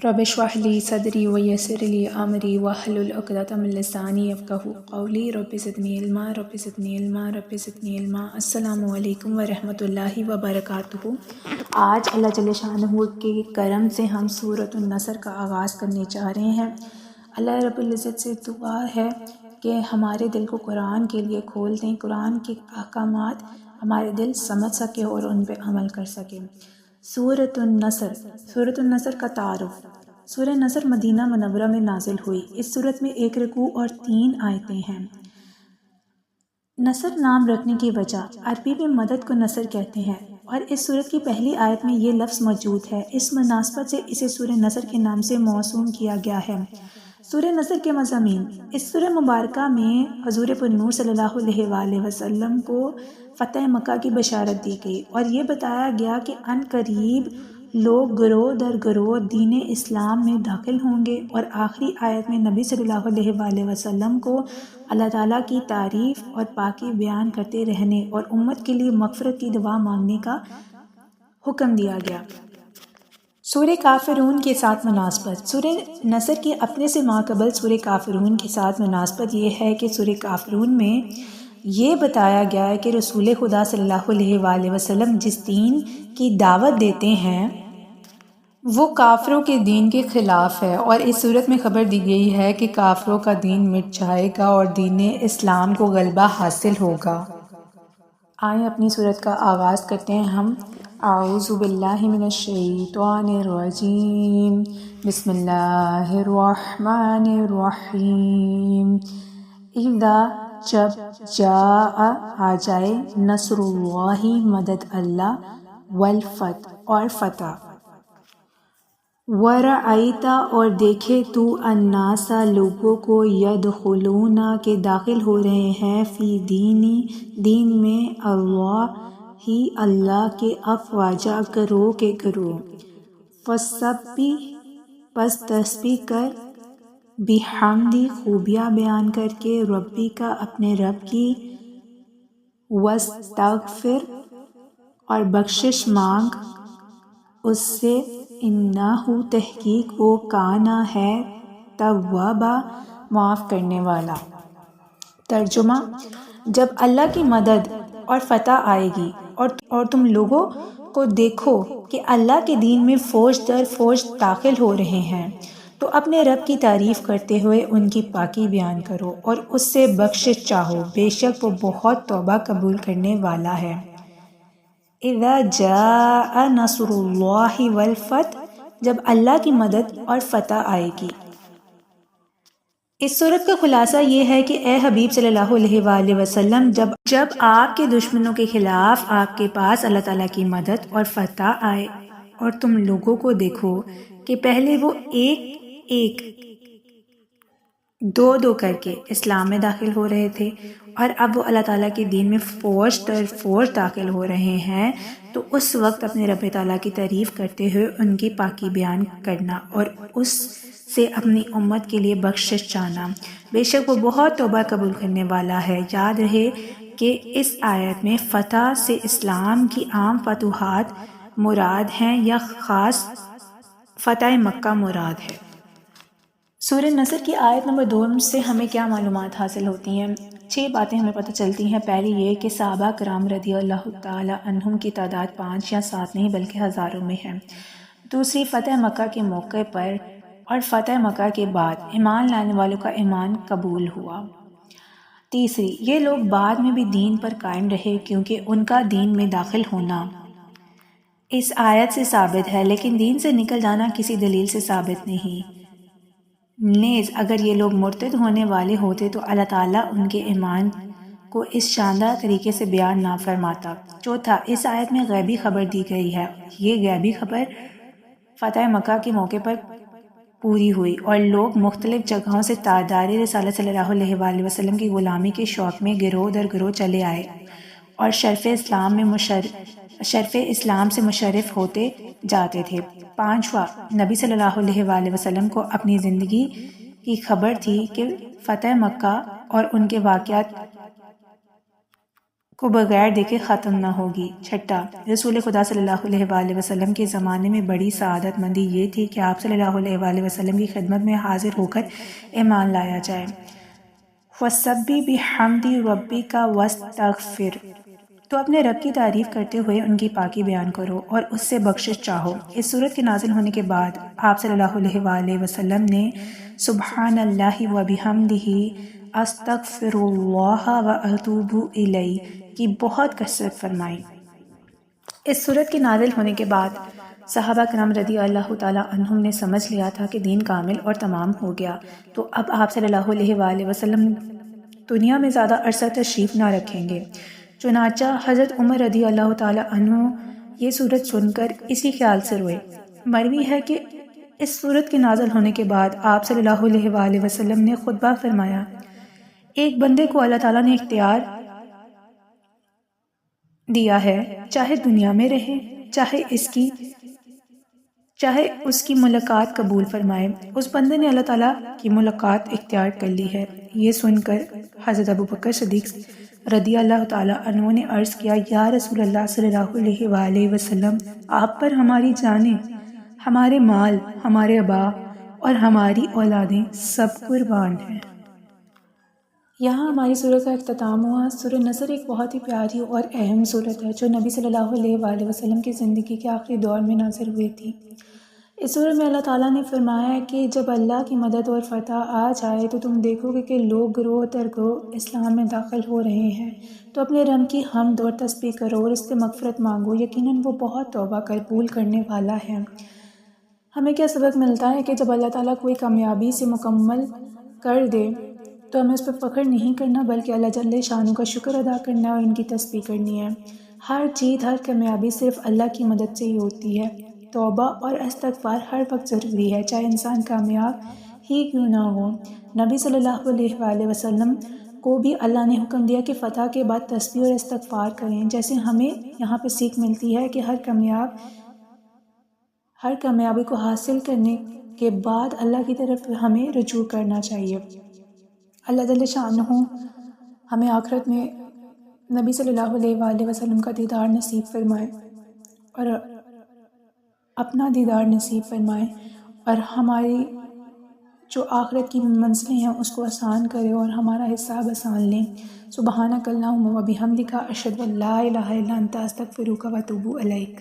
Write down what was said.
رب اشرح لی صدری ویسر لی امری واحلل عقدۃ من لسانی یفقہوا قولی رب زدنی علما رب زدنی علما رب زدنی علما۔ السلام علیکم ورحمۃ اللہ وبرکاتہ۔ آج اللہ جل شانہ کے کرم سے ہم سورۃ النصر کا آغاز کرنے چاہ رہے ہیں۔ اللہ رب العزت سے دعا ہے کہ ہمارے دل کو قرآن کے لیے کھول دیں، قرآن کے احکامات ہمارے دل سمجھ سکے اور ان پہ عمل کر سکے۔ سورۃ النصر، سورۃ النصر کا تعارف۔ سورہ نصر مدینہ منورہ میں نازل ہوئی۔ اس سورت میں 1 رکوع اور 3 آیتیں ہیں۔ نصر نام رکھنے کی وجہ، عربی میں مدد کو نصر کہتے ہیں اور اس سورت کی پہلی آیت میں یہ لفظ موجود ہے۔ اس مناسبت سے اسے سورہ نصر کے نام سے موسوم کیا گیا ہے۔ سورہ نصر کے مضامین۔ اس سورہ مبارکہ میں حضور پرنور صلی اللہ علیہ وآلہ وسلم کو فتح مکہ کی بشارت دی گئی اور یہ بتایا گیا کہ عن قریب لوگ گروہ در گروہ دین اسلام میں داخل ہوں گے، اور آخری آیت میں نبی صلی اللہ علیہ وآلہ وسلم کو اللہ تعالیٰ کی تعریف اور پاکی بیان کرتے رہنے اور امت کے لیے مغفرت کی دعا مانگنے کا حکم دیا گیا۔ سورہ کافرون کے ساتھ مناسبت۔ سورہ نصر کی اپنے سے ماقبل سورہ کافرون کے ساتھ مناسبت یہ ہے کہ سورہ کافرون میں یہ بتایا گیا ہے کہ رسول خدا صلی اللہ علیہ وآلہ وسلم جس دین کی دعوت دیتے ہیں وہ کافروں کے دین کے خلاف ہے، اور اس صورت میں خبر دی گئی ہے کہ کافروں کا دین مٹ جائے گا اور دین اسلام کو غلبہ حاصل ہوگا۔ آئیں اپنی صورت کا آغاز کرتے ہیں ہم۔ اعوذ باللہ من الشیطان الرجیم، بسم اللہ الرحمن الرحیم۔ اذا جب جاء آ جائے، نصر اللہ مدد اللہ، والفتح اور فتح، ورأیت اور دیکھے تو الناس لوگوں کو، یدخلون کے داخل ہو رہے ہیں، فی دین میں، اللہ کے افواجا گروہ کے گروہ، فسبح پس تسبیح کر، بحمدی خوبیاں بیان کر کے، ربی کا اپنے رب کی، واستغفر اور بخشش مانگ اس سے، انہ تحقیق وہ کانا ہے، توابا معاف کرنے والا۔ ترجمہ: جب اللہ کی مدد اور فتح آئے گی اور تم لوگوں کو دیکھو کہ اللہ کے دین میں فوج در فوج داخل ہو رہے ہیں تو اپنے رب کی تعریف کرتے ہوئے ان کی پاکی بیان کرو اور اس سے بخشش چاہو، بے شک وہ بہت توبہ قبول کرنے والا ہے۔ اذا جاء نصر اللہ والفتح، جب اللہ کی مدد اور فتح آئے گی۔ اس صورت کا خلاصہ یہ ہے کہ اے حبیب صلی اللہ علیہ وآلہ وسلم، جب آپ کے دشمنوں کے خلاف آپ کے پاس اللہ تعالیٰ کی مدد اور فتح آئے اور تم لوگوں کو دیکھو کہ پہلے وہ ایک دو کر کے اسلام میں داخل ہو رہے تھے اور اب وہ اللہ تعالیٰ کے دین میں فوج در فوج داخل ہو رہے ہیں، تو اس وقت اپنے رب تعالیٰ کی تعریف کرتے ہوئے ان کی پاکی بیان کرنا اور اس سے اپنی امت کے لیے بخشش چاہنا، بے شک وہ بہت توبہ قبول کرنے والا ہے۔ یاد رہے کہ اس آیت میں فتح سے اسلام کی عام فتوحات مراد ہیں یا خاص فتح مکہ مراد ہے۔ سورہ نصر کی آیت نمبر 2 سے ہمیں کیا معلومات حاصل ہوتی ہیں؟ 6 باتیں ہمیں پتہ چلتی ہیں۔ پہلی یہ کہ صحابہ کرام رضی اللہ تعالی عنہم کی تعداد 5 یا 7 نہیں بلکہ ہزاروں میں ہے۔ دوسری، فتح مکہ کے موقع پر اور فتح مکہ کے بعد ایمان لانے والوں کا ایمان قبول ہوا۔ تیسری، یہ لوگ بعد میں بھی دین پر قائم رہے کیونکہ ان کا دین میں داخل ہونا اس آیت سے ثابت ہے، لیکن دین سے نکل جانا کسی دلیل سے ثابت نہیں۔ نیز اگر یہ لوگ مرتد ہونے والے ہوتے تو اللہ تعالیٰ ان کے ایمان کو اس شاندار طریقے سے بیان نہ فرماتا۔ چوتھا، اس آیت میں غیبی خبر دی گئی ہے۔ یہ غیبی خبر فتح مکہ کے موقع پر پوری ہوئی اور لوگ مختلف جگہوں سے تاجدار رسالت صلی اللہ علیہ وآلہ وسلم کی غلامی کے شوق میں گروہ در گروہ چلے آئے اور شرف اسلام سے مشرف ہوتے جاتے تھے۔ پانچواں، نبی صلی اللہ علیہ وآلہ وسلم کو اپنی زندگی کی خبر تھی کہ فتح مکہ اور ان کے واقعات کو بغیر دیکھے ختم نہ ہوگی۔ چھٹا، رسول خدا صلی اللہ علیہ وآلہ وسلم کے زمانے میں بڑی سعادت مندی یہ تھی کہ آپ صلی اللہ علیہ وآلہ وسلم کی خدمت میں حاضر ہو کر ایمان لایا جائے۔ فَسَبِّحْ بِحَمْدِ رَبِّكَ وَاسْتَغْفِرْ، تو اپنے رب کی تعریف کرتے ہوئے ان کی پاکی بیان کرو اور اس سے بخشش چاہو۔ اس صورت کے نازل ہونے کے بعد آپ صلی اللہ علیہ وآلہ وسلم نے سبحان اللہ و بحمدہ استغفر اللہ و اتوب الیہ کی بہت کثرت فرمائی۔ اس صورت کے نازل ہونے کے بعد صحابہ کرام رضی اللہ تعالیٰ عنہم نے سمجھ لیا تھا کہ دین کامل اور تمام ہو گیا، تو اب آپ صلی اللہ علیہ وآلہ وسلم دنیا میں زیادہ عرصہ تشریف نہ رکھیں گے۔ چنانچہ حضرت عمر رضی اللہ تعالیٰ عنہ یہ صورت سن کر اسی خیال سے روئے۔ مروی ہے کہ اس صورت کے نازل ہونے کے بعد آپ صلی اللہ علیہ وآلہ وسلم نے خطبہ فرمایا، ایک بندے کو اللہ تعالیٰ نے اختیار دیا ہے، چاہے دنیا میں رہے، چاہے اس کی ملاقات قبول فرمائے۔ اس بندے نے اللہ تعالیٰ کی ملاقات اختیار کر لی ہے۔ یہ سن کر حضرت ابوبکر صدیق رضی اللہ تعالیٰ عنہ نے عرض کیا، یا رسول اللہ صلی اللہ علیہ وآلہ وسلم، آپ پر ہماری جانیں، ہمارے مال، ہمارے آبا اور ہماری اولادیں سب قربان ہیں۔ یہاں ہماری سورت کا اختتام ہوا۔ سورہ نصر ایک بہت ہی پیاری اور اہم سورت ہے جو نبی صلی اللہ علیہ وآلہ وسلم کی زندگی کے آخری دور میں نازل ہوئی تھی۔ اس سورت میں اللہ تعالیٰ نے فرمایا ہے کہ جب اللہ کی مدد اور فتح آ جائے تو تم دیکھو گے کہ لوگ گروہ در گروہ اسلام میں داخل ہو رہے ہیں، تو اپنے رب کی حمد اور تسبیح کرو اور اس سے مغفرت مانگو، یقیناً وہ بہت توبہ قبول کرنے والا ہے۔ ہمیں کیا سبق ملتا ہے کہ جب اللہ تعالیٰ کوئی کامیابی سے مکمل کر دے تو ہمیں اس پر فخر نہیں کرنا بلکہ اللہ جل شانہ کا شکر ادا کرنا ہے اور ان کی تسبیح کرنی ہے۔ ہر جیت، ہر کامیابی صرف اللہ کی مدد سے ہی ہوتی ہے۔ توبہ اور استغفار ہر وقت ضروری ہے، چاہے انسان کامیاب ہی کیوں نہ ہو۔ نبی صلی اللہ علیہ وآلہ وسلم کو بھی اللہ نے حکم دیا کہ فتح کے بعد تسبیح اور استغفار کریں، جیسے ہمیں یہاں پہ سیکھ ملتی ہے کہ ہر کامیابی کو حاصل کرنے کے بعد اللہ کی طرف ہمیں رجوع کرنا چاہیے۔ اللہ جل شانہ ہمیں آخرت میں نبی صلی اللہ علیہ وآلہ وسلم کا دیدار نصیب فرمائے اور اپنا دیدار نصیب فرمائے اور ہماری جو آخرت کی منزلیں ہیں اس کو آسان کرے اور ہمارا حساب آسان لیں۔ سبحانک اللہم و بحمدک، اشہد ان لا الہ الا انت، استغفرک و اتوب الیک۔